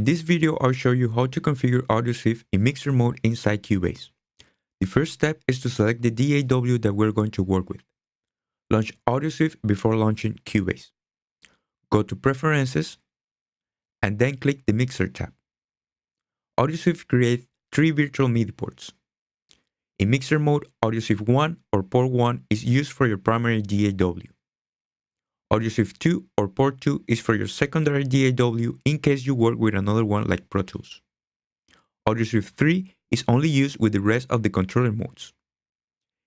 In this video, I'll show you how to configure AudioSwift in mixer mode inside Cubase. The first step is to select the DAW that we're going to work with. Launch AudioSwift before launching Cubase. Go to Preferences, and then click the Mixer tab. AudioSwift creates 3 virtual MIDI ports. In mixer mode, AudioSwift 1 or port 1 is used for your primary DAW. AudioSwift 2 or port 2 is for your secondary DAW in case you work with another one like Pro Tools. AudioSwift 3 is only used with the rest of the controller modes.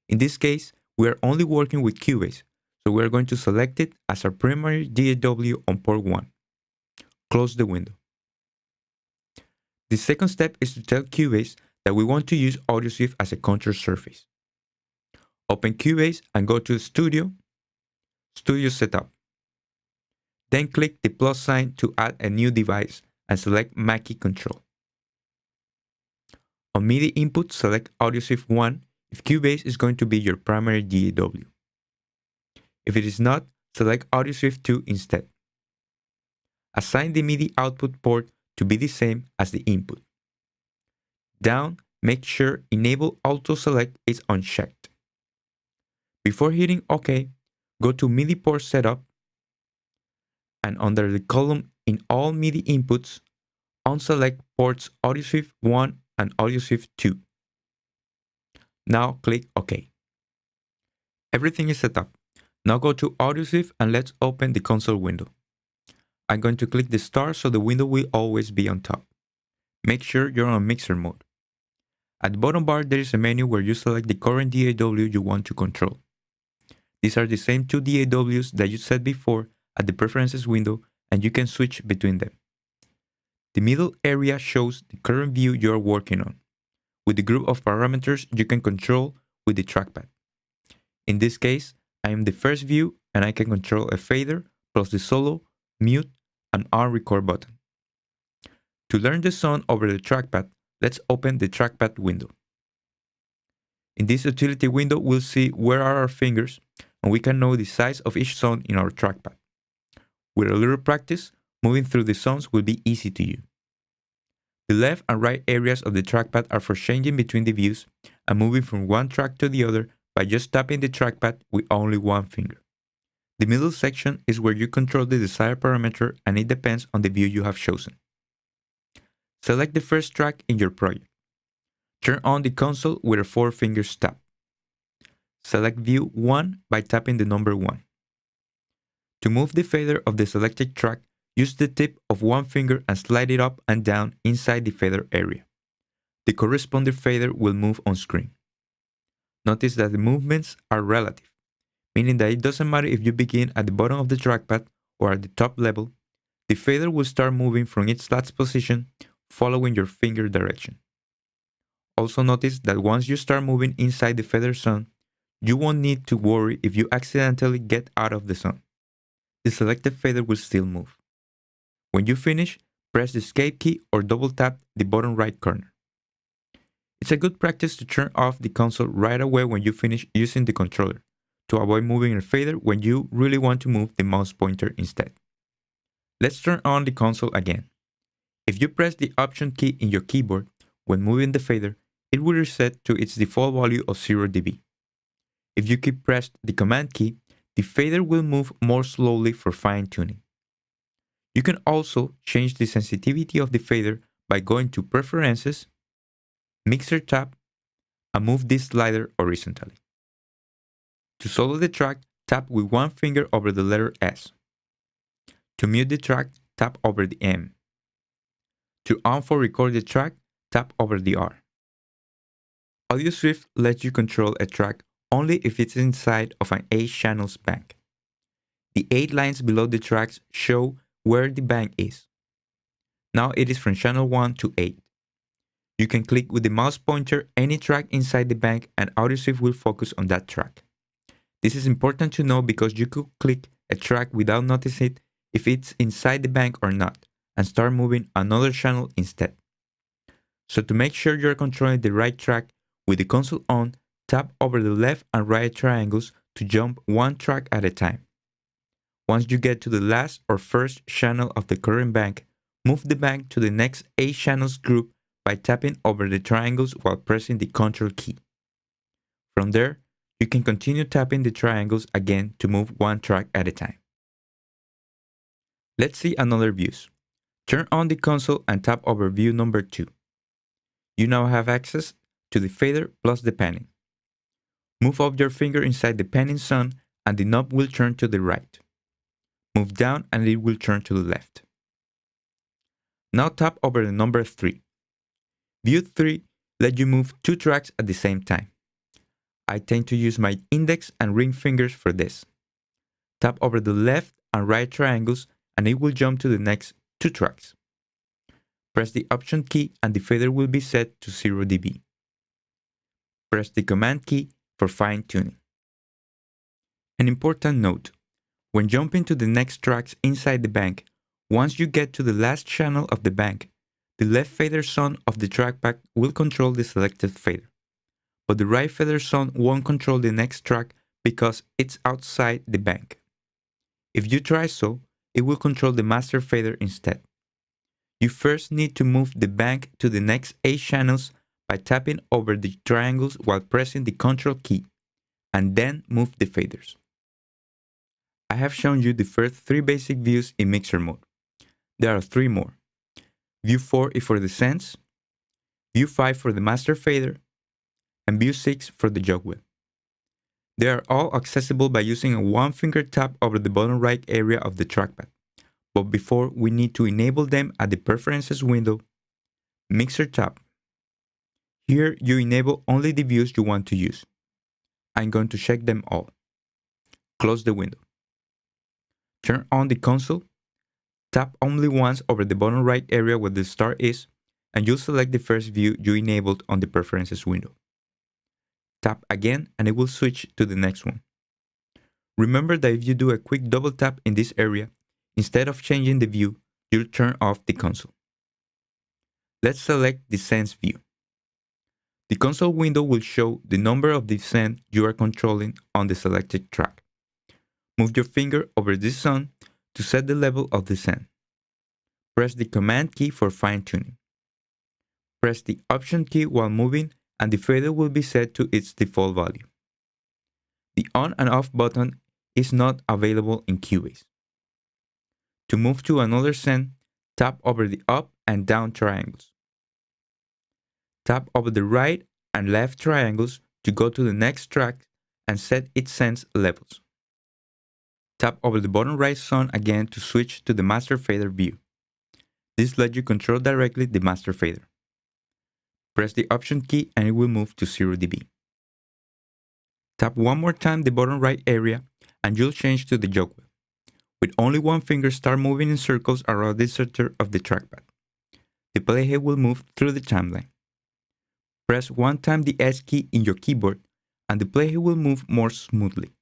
In this case, we are only working with Cubase, so we are going to select it as our primary DAW on port 1. Close the window. The second step is to tell Cubase that we want to use AudioSwift as a control surface. Open Cubase and go to Studio, Studio Setup. Then click the plus sign to add a new device and select Mackie Control. On MIDI input, select AudioSwift 1 if Cubase is going to be your primary DAW. If it is not, select AudioSwift 2 instead. Assign the MIDI output port to be the same as the input. Down, make sure Enable Auto Select is unchecked. Before hitting OK, go to MIDI port setup, and under the column in all MIDI inputs, unselect ports AudioSwift 1 and AudioSwift 2. Now click OK. Everything is set up. Now go to AudioSwift and let's open the console window. I'm going to click the star so the window will always be on top. Make sure you're on mixer mode. At the bottom bar, there is a menu where you select the current DAW you want to control. These are the same 2 DAWs that you set before at the Preferences window, and you can switch between them. The middle area shows the current view you are working on, with the group of parameters you can control with the trackpad. In this case, I am the first view and I can control a fader plus the solo, mute, and on-record button. To learn the sound over the trackpad, let's open the trackpad window. In this utility window, we'll see where are our fingers, and we can know the size of each sound in our trackpad. With a little practice, moving through the sounds will be easy to you. The left and right areas of the trackpad are for changing between the views and moving from one track to the other by just tapping the trackpad with only one finger. The middle section is where you control the desired parameter, and it depends on the view you have chosen. Select the first track in your project. Turn on the console with a 4-finger tap. Select View 1 by tapping the number 1. To move the fader of the selected track, use the tip of one finger and slide it up and down inside the fader area. The corresponding fader will move on screen. Notice that the movements are relative, meaning that it doesn't matter if you begin at the bottom of the trackpad or at the top level, the fader will start moving from its last position following your finger direction. Also notice that once you start moving inside the fader zone, you won't need to worry if you accidentally get out of the zone. The selected fader will still move. When you finish, press the Escape key or double tap the bottom right corner. It's a good practice to turn off the console right away when you finish using the controller, to avoid moving a fader when you really want to move the mouse pointer instead. Let's turn on the console again. If you press the Option key in your keyboard when moving the fader, it will reset to its default value of 0 dB. If you keep pressed the Command key, the fader will move more slowly for fine-tuning. You can also change the sensitivity of the fader by going to Preferences, Mixer tab, and move this slider horizontally. To solo the track, tap with one finger over the letter S. To mute the track, tap over the M. To on-for-record the track, tap over the R. AudioSwift lets you control a track only if it's inside of an 8-channels bank. The 8 lines below the tracks show where the bank is. Now it is from channel 1 to 8. You can click with the mouse pointer any track inside the bank and AudioSwift will focus on that track. This is important to know because you could click a track without noticing if it's inside the bank or not, and start moving another channel instead. So to make sure you're controlling the right track, with the console on, tap over the left and right triangles to jump one track at a time. Once you get to the last or first channel of the current bank, Move the bank to the next 8 channels group by tapping over the triangles while pressing the Ctrl key. From there, you can continue tapping the triangles again to move one track at a time. Let's see another views. Turn on the console and tap over view number 2. You now have access to the fader plus the panning. Move up your finger inside the panning zone and the knob will turn to the right. Move down and it will turn to the left. Now tap over the number 3. View 3 lets you move 2 tracks at the same time. I tend to use my index and ring fingers for this. Tap over the left and right triangles and it will jump to the next 2 tracks. Press the Option key and the fader will be set to 0 dB. Press the Command key for fine-tuning. An important note: when jumping to the next tracks inside the bank, once you get to the last channel of the bank, the left fader zone of the trackpad will control the selected fader, but the right fader zone won't control the next track because it's outside the bank. If you try so, it will control the master fader instead. You first need to move the bank to the next 8 channels by tapping over the triangles while pressing the Ctrl key, and then move the faders. I have shown you the first 3 basic views in mixer mode. There are 3 more. View 4 is for the sends, View 5 for the master fader, and View 6 for the jog wheel. They are all accessible by using a one-finger tap over the bottom right area of the trackpad. But before, we need to enable them at the Preferences window, Mixer tab. Here, you enable only the views you want to use. I'm going to check them all. Close the window. Turn on the console. Tap only once over the bottom right area where the star is, and you'll select the first view you enabled on the Preferences window. Tap again and it will switch to the next one. Remember that if you do a quick double tap in this area, instead of changing the view, you'll turn off the console. Let's select the Sends view. The console window will show the number of the send you are controlling on the selected track. Move your finger over this zone to set the level of the send. Press the Command key for fine-tuning. Press the Option key while moving and the fader will be set to its default value. The on and off button is not available in Cubase. To move to another send, tap over the up and down triangles. Tap over the right and left triangles to go to the next track and set its sends levels. Tap over the bottom right zone again to switch to the master fader view. This lets you control directly the master fader. Press the Option key and it will move to 0 dB. Tap one more time the bottom right area and you'll change to the jog wheel. With only one finger, start moving in circles around the center of the trackpad. The playhead will move through the timeline. Press one time the S key in your keyboard and the playhead will move more smoothly.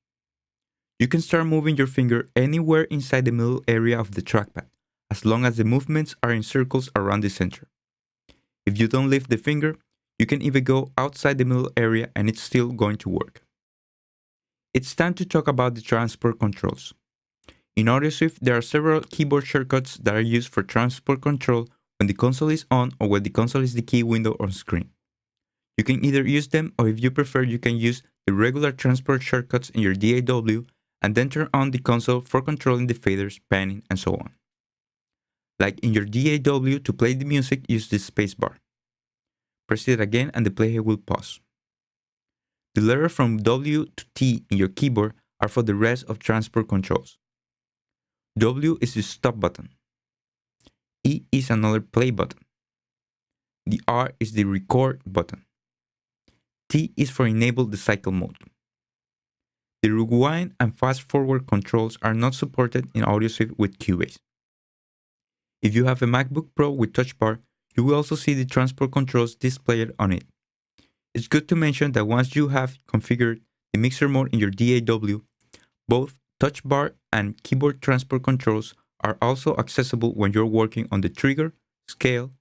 You can start moving your finger anywhere inside the middle area of the trackpad, as long as the movements are in circles around the center. If you don't lift the finger, you can even go outside the middle area and it's still going to work. It's time to talk about the transport controls. In AudioSwift, there are several keyboard shortcuts that are used for transport control when the console is on or when the console is the key window on screen. You can either use them, or if you prefer, you can use the regular transport shortcuts in your DAW and then turn on the console for controlling the faders, panning, and so on. Like in your DAW, to play the music, use the spacebar. Press it again and the playhead will pause. The letters from W to T in your keyboard are for the rest of transport controls. W is the stop button. E is another play button. The R is the record button. T is for enable the cycle mode. The rewind and fast forward controls are not supported in AudioSwift with Cubase. If you have a MacBook Pro with Touch Bar, you will also see the transport controls displayed on it. It's good to mention that once you have configured the mixer mode in your DAW, both Touch Bar and keyboard transport controls are also accessible when you're working on the trigger, scale,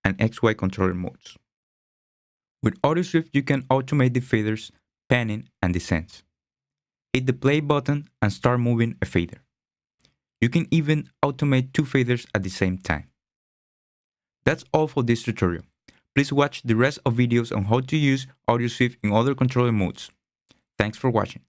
and XY controller modes. With AudioSwift, you can automate the faders, panning, and the sends. Hit the play button and start moving a fader. You can even automate 2 faders at the same time. That's all for this tutorial. Please watch the rest of videos on how to use AudioSwift in other controller modes. Thanks for watching.